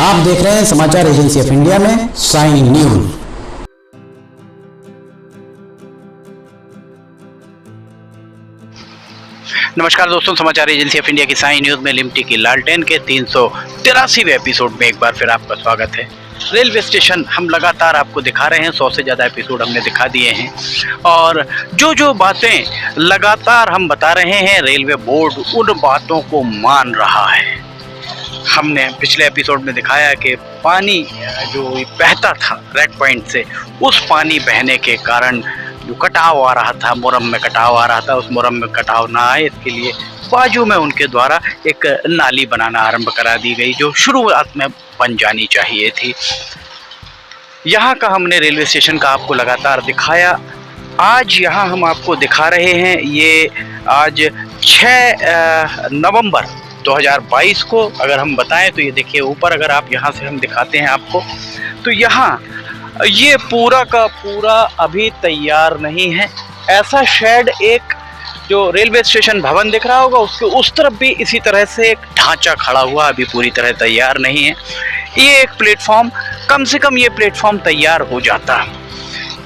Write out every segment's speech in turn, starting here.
आप देख रहे हैं समाचार एजेंसी ऑफ इंडिया में साइन न्यूज। नमस्कार दोस्तों, समाचार एजेंसी ऑफ इंडिया की साइन न्यूज में लिमटी की लालटेन के 383वें एपिसोड में एक बार फिर आपका स्वागत है। रेलवे स्टेशन हम लगातार आपको दिखा रहे हैं, 100 से ज़्यादा एपिसोड हमने दिखा दिए हैं और जो बातें लगातार हम बता रहे हैं रेलवे बोर्ड उन बातों को मान रहा है। हमने पिछले एपिसोड में दिखाया कि पानी जो बहता था रेड पॉइंट से, उस पानी बहने के कारण जो कटाव आ रहा था, मुरम में कटाव आ रहा था, उस मुरम में कटाव ना आए इसके लिए बाजू में उनके द्वारा एक नाली बनाना आरंभ करा दी गई जो शुरुआत में बन जानी चाहिए थी। यहाँ का हमने रेलवे स्टेशन का आपको लगातार दिखाया। आज यहाँ हम आपको दिखा रहे हैं, ये आज 6 नवंबर 2022 को अगर हम बताएं तो ये देखिए ऊपर, अगर आप यहाँ से हम दिखाते हैं आपको तो यहाँ ये पूरा का पूरा अभी तैयार नहीं है। ऐसा शेड एक जो रेलवे स्टेशन भवन दिख रहा होगा उसके उस तरफ भी इसी तरह से एक ढांचा खड़ा हुआ अभी पूरी तरह तैयार नहीं है। ये एक प्लेटफॉर्म, कम से कम ये प्लेटफॉर्म तैयार हो जाता।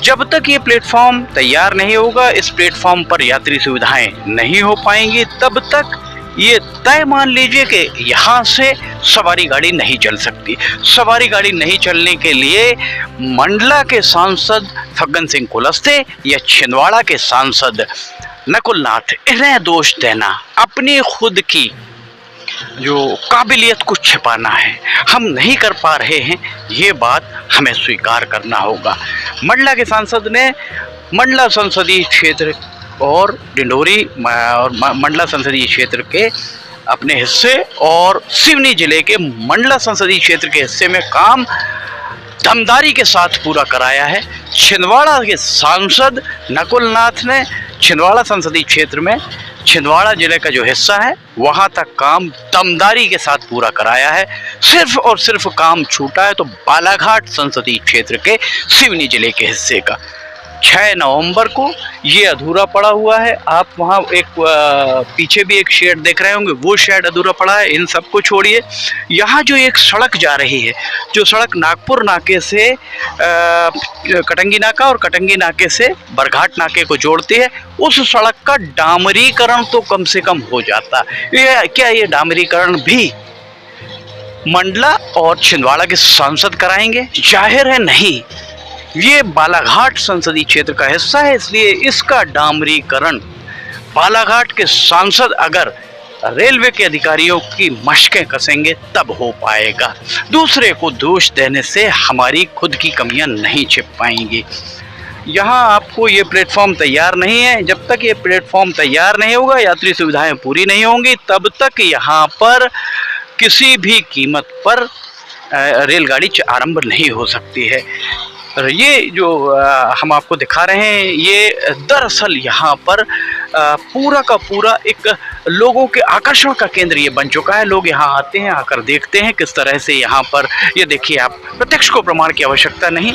जब तक ये प्लेटफॉर्म तैयार नहीं होगा, इस प्लेटफॉर्म पर यात्री सुविधाएं नहीं हो पाएंगी, तब तक ये तय मान लीजिए कि यहाँ से सवारी गाड़ी नहीं चल सकती। सवारी गाड़ी नहीं चलने के लिए मंडला के सांसद फग्गन सिंह कुलस्ते या छिंदवाड़ा के सांसद नकुल नाथ, इन्हें दोष देना अपनी खुद की जो काबिलियत को छिपाना है। हम नहीं कर पा रहे हैं, ये बात हमें स्वीकार करना होगा। मंडला के सांसद ने मंडला संसदीय क्षेत्र और डिंडोरी और मंडला संसदीय क्षेत्र के अपने हिस्से और सिवनी जिले के मंडला संसदीय क्षेत्र के हिस्से में काम दमदारी के साथ पूरा कराया है। छिंदवाड़ा के सांसद नकुल नाथ ने छिंदवाड़ा संसदीय क्षेत्र में छिंदवाड़ा जिले का जो हिस्सा है वहां तक काम दमदारी के साथ पूरा कराया है। सिर्फ और सिर्फ काम छूटा है तो बालाघाट संसदीय क्षेत्र के सिवनी जिले के हिस्से का। 6 नवंबर को ये अधूरा पड़ा हुआ है। आप वहाँ एक पीछे भी एक शेड देख रहे होंगे, वो शेड अधूरा पड़ा है। इन सब को छोड़िए, यहाँ जो एक सड़क जा रही है, जो सड़क नागपुर नाके से कटंगी नाका और कटंगी नाके से बरघाट नाके को जोड़ती है, उस सड़क का डामरीकरण तो कम से कम हो जाता। क्या ये डामरीकरण भी मंडला और छिंदवाड़ा के सांसद कराएंगे? जाहिर है नहीं। ये बालाघाट संसदीय क्षेत्र का हिस्सा है, इसलिए इसका डामरीकरण बालाघाट के सांसद अगर रेलवे के अधिकारियों की मशकें कसेंगे तब हो पाएगा। दूसरे को दोष देने से हमारी खुद की कमियां नहीं छिप पाएंगी। यहाँ आपको ये प्लेटफॉर्म तैयार नहीं है। जब तक ये प्लेटफॉर्म तैयार नहीं होगा, यात्री सुविधाएं पूरी नहीं होंगी, तब तक यहाँ पर किसी भी कीमत पर रेलगाड़ी आरंभ नहीं हो सकती है। ये जो हम आपको दिखा रहे हैं, ये दरअसल यहाँ पर पूरा का पूरा एक लोगों के आकर्षण का केंद्र ये बन चुका है। लोग यहाँ आते हैं, आकर देखते हैं किस तरह से यहाँ पर, ये देखिए आप, प्रत्यक्ष को प्रमाण की आवश्यकता नहीं,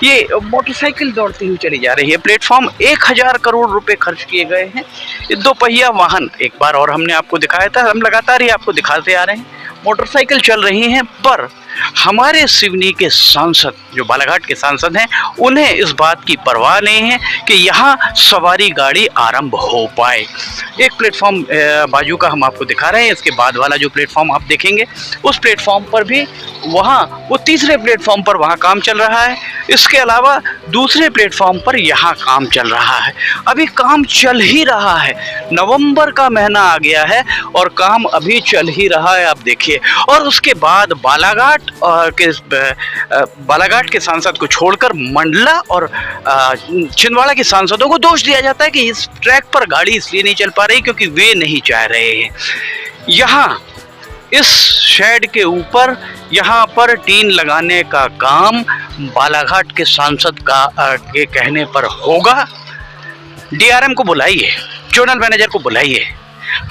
ये मोटरसाइकिल दौड़ती हुई चली जा रही है। प्लेटफॉर्म 1000 करोड़ रुपए खर्च किए गए हैं। ये 2 पहिया वाहन, एक बार और हमने आपको दिखाया था, हम लगातार ही आपको दिखाते आ रहे हैं, मोटरसाइकिल चल रही हैं। पर हमारे सिवनी के सांसद जो बालाघाट के सांसद हैं, उन्हें इस बात की परवाह नहीं है कि यहाँ सवारी गाड़ी आरंभ हो पाए। एक प्लेटफॉर्म बाजू का हम आपको दिखा रहे हैं, इसके बाद वाला जो प्लेटफॉर्म आप देखेंगे उस प्लेटफॉर्म पर भी वहाँ वो तीसरे प्लेटफॉर्म पर वहाँ काम चल रहा है। इसके अलावा दूसरे प्लेटफॉर्म पर यहाँ काम चल रहा है। अभी काम चल ही रहा है, नवंबर का महीना आ गया है और काम अभी चल ही रहा है, आप देखिए। और उसके बाद बालाघाट के सांसद को छोड़कर मंडला और छिंदवाड़ा के सांसदों को दोष दिया जाता है कि इस ट्रैक पर गाड़ी इसलिए नहीं चल पा रही क्योंकि वे नहीं चाह रहे हैं। यहाँ इस शेड के ऊपर यहाँ पर टीन लगाने का काम बालाघाट के सांसद के कहने पर होगा। डीआरएम को बुलाइए, जोनल मैनेजर को बुलाइए।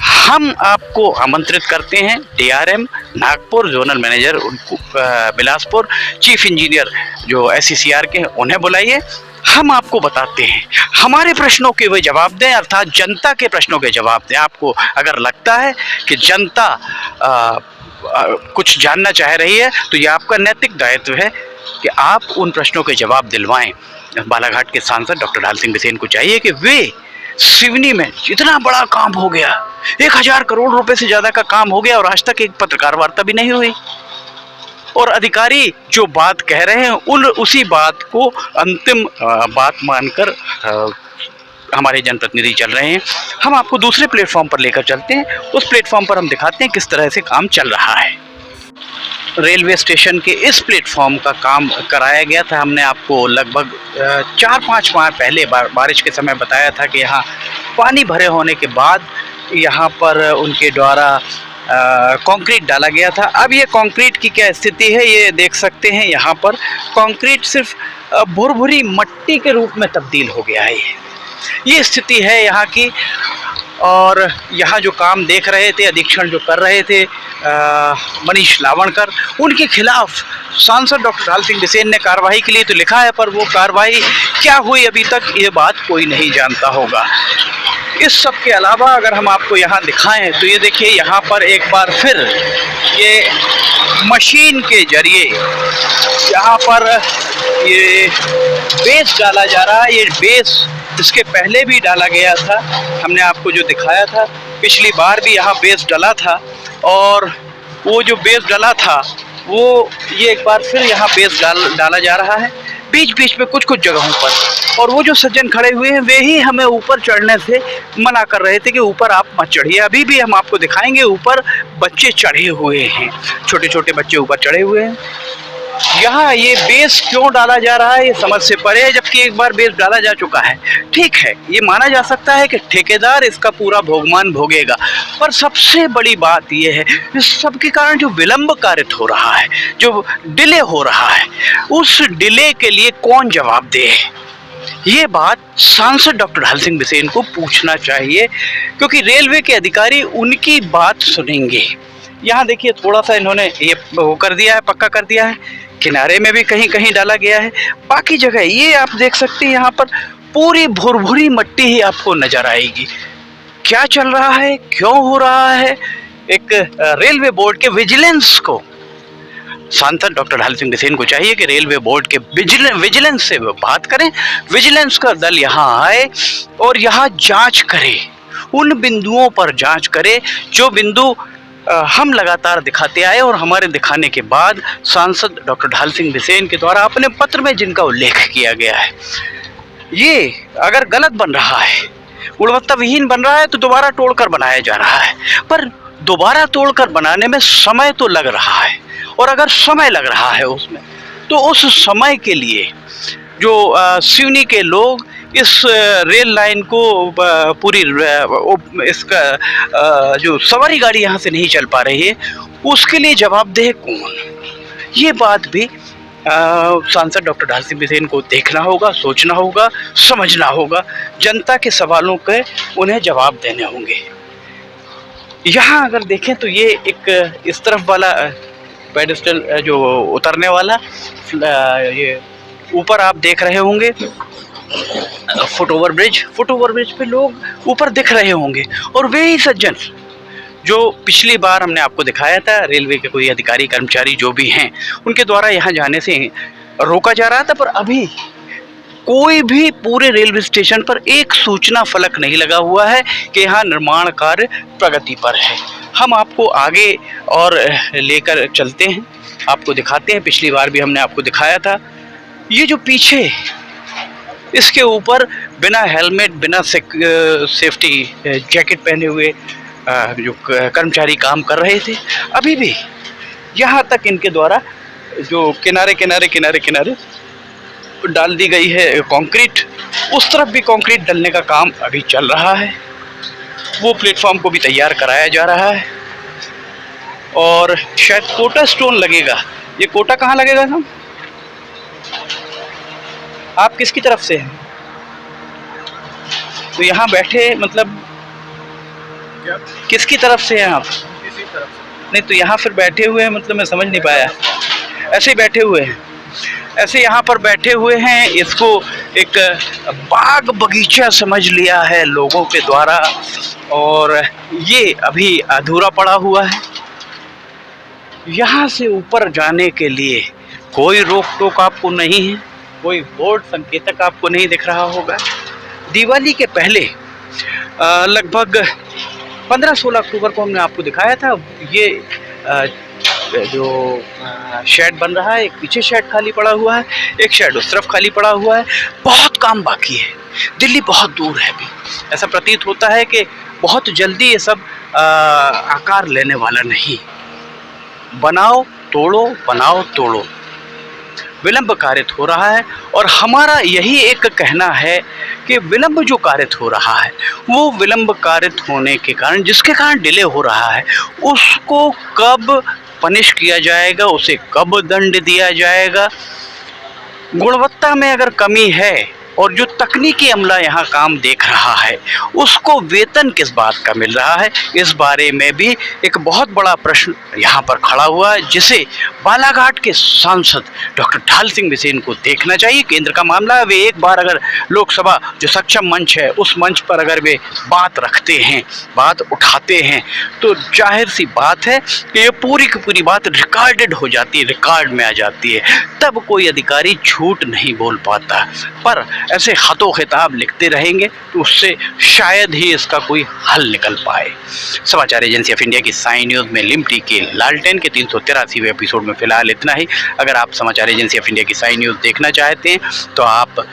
हम आपको आमंत्रित करते हैं, डीआरएम नागपुर, जोनल मैनेजर उनको बिलासपुर, चीफ इंजीनियर जो एससीसीआर के हैं उन्हें बुलाइए। हम आपको बताते हैं, हमारे प्रश्नों के वे जवाब दें, अर्थात जनता के प्रश्नों के जवाब दें। आपको अगर लगता है कि जनता कुछ जानना चाह रही है तो ये आपका नैतिक दायित्व है कि आप उन प्रश्नों के जवाब दिलवाएं। बालाघाट के सांसद डॉक्टर ढाल सिंह बिसेन को चाहिए कि वे सिवनी में इतना बड़ा काम हो गया, 1000 करोड़ रुपए से ज़्यादा का काम हो गया और आज तक एक पत्रकार वार्ता भी नहीं हुई, और अधिकारी जो बात कह रहे हैं उसी बात को अंतिम बात मानकर हमारे जनप्रतिनिधि चल रहे हैं। हम आपको दूसरे प्लेटफॉर्म पर लेकर चलते हैं, उस प्लेटफॉर्म पर हम दिखाते हैं किस तरह से काम चल रहा है। रेलवे स्टेशन के इस प्लेटफॉर्म का काम कराया गया था। हमने आपको लगभग 4-5 माह पहले बारिश के समय बताया था कि यहाँ पानी भरे होने के बाद यहाँ पर उनके द्वारा कंक्रीट डाला गया था। अब ये कंक्रीट की क्या स्थिति है ये देख सकते हैं। यहाँ पर कंक्रीट सिर्फ भुरभुरी मट्टी के रूप में तब्दील हो गया है। ये स्थिति है यहाँ की। और यहाँ जो काम देख रहे थे, अधीक्षण जो कर रहे थे मनीष लावणकर, उनके खिलाफ सांसद डॉक्टर ढाल सिंह बिसेन ने कार्रवाई के लिए तो लिखा है, पर वो कार्रवाई क्या हुई अभी तक ये बात कोई नहीं जानता होगा। इस सब के अलावा अगर हम आपको यहाँ दिखाएं तो ये देखिए, यहाँ पर एक बार फिर ये मशीन के जरिए यहाँ पर ये बेस डाला जा रहा है। ये बेस इसके पहले भी डाला गया था, हमने आपको जो दिखाया था। पिछली बार भी यहाँ बेस डला था और वो जो बेस डला था वो ये एक बार फिर यहाँ बेस डाला जा रहा है बीच बीच में कुछ जगहों पर। और वो जो सज्जन खड़े हुए हैं वे ही हमें ऊपर चढ़ने से मना कर रहे थे कि ऊपर आप मत चढ़िए। अभी भी हम आपको दिखाएंगे ऊपर बच्चे चढ़े हुए हैं, छोटे छोटे बच्चे ऊपर चढ़े हुए हैं। यहाँ ये बेस क्यों डाला जा रहा है ये समझ से परे है, जबकि एक बार बेस डाला जा चुका है। ठीक है, ये माना जा सकता है कि ठेकेदार इसका पूरा भोगमान भोगेगा, पर सबसे बड़ी बात ये है इस सब के कारण जो विलंब कारित हो रहा है, जो डिले हो रहा है, उस डिले के लिए कौन जवाब दे। ये बात सांसद डॉक्टर ढाल सिंह बिसेन को पूछना चाहिए, क्योंकि रेलवे के अधिकारी उनकी बात सुनेंगे। यहाँ देखिए, थोड़ा सा इन्होंने ये वो कर दिया है, पक्का कर दिया है, किनारे में भी कहीं कहीं डाला गया है। बाकी जगह ये आप देख सकते हैं, यहाँ पर पूरी भुरभुरी मट्टी ही आपको नजर आएगी। क्या चल रहा है, क्यों हो रहा है। एक रेलवे बोर्ड के विजिलेंस को, सांसद डॉक्टर ढाल सिंह बिसेन को चाहिए कि रेलवे बोर्ड के विजिलेंस से बात करें, विजिलेंस का दल यहाँ आए और यहाँ जांच करे, उन बिंदुओं पर जांच करे जो बिंदु हम लगातार दिखाते आए और हमारे दिखाने के बाद सांसद डॉक्टर ढाल सिंह बिसेन के द्वारा अपने पत्र में जिनका उल्लेख किया गया है, ये अगर गलत बन रहा है, गुणवत्ता विहीन बन रहा है तो दोबारा तोड़कर बनाया जा रहा है। पर दोबारा तोड़कर बनाने में समय तो लग रहा है, और अगर समय लग रहा है उसमें, तो उस समय के लिए जो सिवनी के लोग इस रेल लाइन को पूरी इसका जो सवारी गाड़ी यहाँ से नहीं चल पा रही है, उसके लिए जवाबदेह कौन। ये बात भी सांसद डॉक्टर ढाल सिंह बिसेन को देखना होगा, सोचना होगा, समझना होगा। जनता के सवालों के उन्हें जवाब देने होंगे। यहाँ अगर देखें तो ये एक इस तरफ वाला पेडेस्टल जो उतरने वाला, ये ऊपर आप देख रहे होंगे फुट ओवर ब्रिज पे लोग ऊपर दिख रहे होंगे, और वे ही सज्जन जो पिछली बार हमने आपको दिखाया था, रेलवे के कोई अधिकारी कर्मचारी जो भी हैं उनके द्वारा यहाँ जाने से रोका जा रहा था। पर अभी कोई भी पूरे रेलवे स्टेशन पर एक सूचना फलक नहीं लगा हुआ है कि यहाँ निर्माण कार्य प्रगति पर है। हम आपको आगे और लेकर चलते हैं, आपको दिखाते हैं। पिछली बार भी हमने आपको दिखाया था, ये जो पीछे इसके ऊपर बिना हेलमेट, बिना सेफ्टी जैकेट पहने हुए जो कर्मचारी काम कर रहे थे, अभी भी यहाँ तक इनके द्वारा जो किनारे डाल दी गई है कंक्रीट, उस तरफ भी कंक्रीट डलने का काम अभी चल रहा है। वो प्लेटफॉर्म को भी तैयार कराया जा रहा है और शायद कोटा स्टोन लगेगा। ये कोटा कहाँ लगेगा साहब? आप किसकी तरफ से हैं? तो यहाँ बैठे मतलब क्या? किसकी तरफ से हैं आप? किसी तरफ से नहीं तो यहाँ फिर बैठे हुए हैं, मतलब मैं समझ नहीं पाया। ऐसे ही बैठे हुए हैं, ऐसे यहाँ पर बैठे हुए हैं। इसको एक बाग बगीचा समझ लिया है लोगों के द्वारा, और ये अभी अधूरा पड़ा हुआ है। यहाँ से ऊपर जाने के लिए कोई रोक टोक आपको नहीं है, कोई बोर्ड संकेतक आपको नहीं दिख रहा होगा। दिवाली के पहले लगभग 15-16 अक्टूबर को हमने आपको दिखाया था ये जो शेड बन रहा है, एक पीछे शेड खाली पड़ा हुआ है, एक शेड उस तरफ खाली पड़ा हुआ है। बहुत काम बाकी है, दिल्ली बहुत दूर है अभी। ऐसा प्रतीत होता है कि बहुत जल्दी ये सब आकार लेने वाला नहीं। बनाओ तोड़ो, बनाओ तोड़ो, विलंब कारित हो रहा है। और हमारा यही एक कहना है कि विलंब जो कारित हो रहा है वो विलंब कारित होने के कारण, जिसके कारण डिले हो रहा है, उसको कब पनिश किया जाएगा, उसे कब दंड दिया जाएगा। गुणवत्ता में अगर कमी है और जो तकनीकी अमला यहाँ काम देख रहा है उसको वेतन किस बात का मिल रहा है, इस बारे में भी एक बहुत बड़ा प्रश्न यहाँ पर खड़ा हुआ है, जिसे बालाघाट के सांसद डॉक्टर ढाल सिंह बिसेन को देखना चाहिए। केंद्र का मामला है, वे एक बार अगर लोकसभा जो सक्षम मंच है उस मंच पर अगर वे बात रखते हैं, बात उठाते हैं, तो जाहिर सी बात है कि ये पूरी की पूरी बात रिकॉर्डेड हो जाती है, रिकॉर्ड में आ जाती है। तब कोई अधिकारी झूठ नहीं बोल पाता। पर ऐसे खतों खिताब लिखते रहेंगे तो उससे शायद ही इसका कोई हल निकल पाए। समाचार एजेंसी ऑफ इंडिया की साइन न्यूज़ में लिमटी के लालटेन के 383वें एपिसोड में फिलहाल इतना ही। अगर आप समाचार एजेंसी ऑफ इंडिया की साइन न्यूज़ देखना चाहते हैं तो आप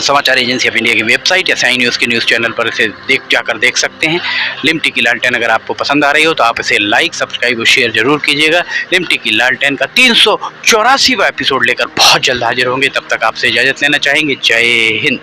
समाचार एजेंसी ऑफ इंडिया की वेबसाइट या साइन न्यूज़ के न्यूज़ चैनल पर इसे जाकर देख सकते हैं। लिमटी की लालटेन अगर आपको पसंद आ रही हो तो आप इसे लाइक, सब्सक्राइब और शेयर जरूर कीजिएगा। लिमटी की लालटेन का 384वां एपिसोड लेकर बहुत जल्द हाजिर होंगे। तब तक आपसे इजाज़त लेना चाहेंगे। जय हिंद।